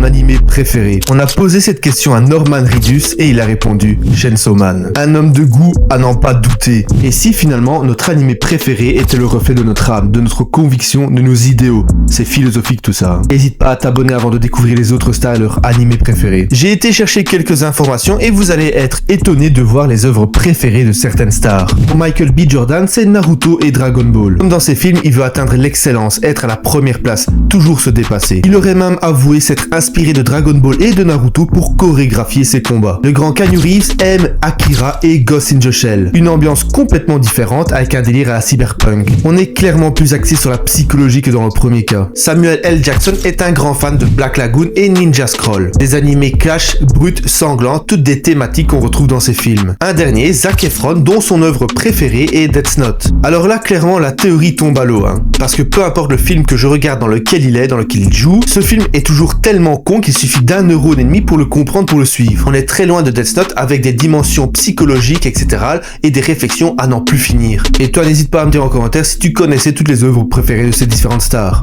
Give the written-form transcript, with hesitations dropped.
animé préféré? On a posé cette question à Norman Reedus et il a répondu Chainsaw Man. Un homme de goût à n'en pas douter. Et si finalement notre animé préféré était le reflet de notre âme, de notre conviction, de nos idéaux? C'est philosophique tout ça. N'hésite pas à t'abonner avant de découvrir les autres stars et leurs animés préférés. J'ai été chercher quelques informations et vous allez être étonnés de voir les œuvres préférées de certaines stars. Pour Michael B. Jordan, c'est Naruto et Dragon Ball. Comme dans ses films, il veut atteindre l'excellence, être à la première place, toujours se dépasser. Il aurait même avoué s'être inspiré de Dragon Ball et de Naruto pour chorégraphier ses combats. Le grand Keanu Reeves aime Akira et Ghost in the Shell. Une ambiance complètement différente avec un délire à la cyberpunk. On est clairement plus axé sur la psychologie que dans le premier cas. Samuel L. Jackson est un grand fan de Black Lagoon et Ninja Scroll. Des animés clash, bruts, sanglants, toutes des thématiques qu'on retrouve dans ses films. Un dernier, Zac Efron, dont son œuvre préférée est Death Note. Alors là, clairement, la théorie tombe à l'eau, parce que peu importe le film que je regarde dans lequel il est, dans lequel il joue, ce film est toujours tellement con qu'il suffit d'un neurone et demi pour le comprendre, pour le suivre. On est très loin de Death Note avec des dimensions psychologiques, etc. et des réflexions à n'en plus finir. Et toi, n'hésite pas à me dire en commentaire si tu connaissais toutes les œuvres préférées de ces différentes stars.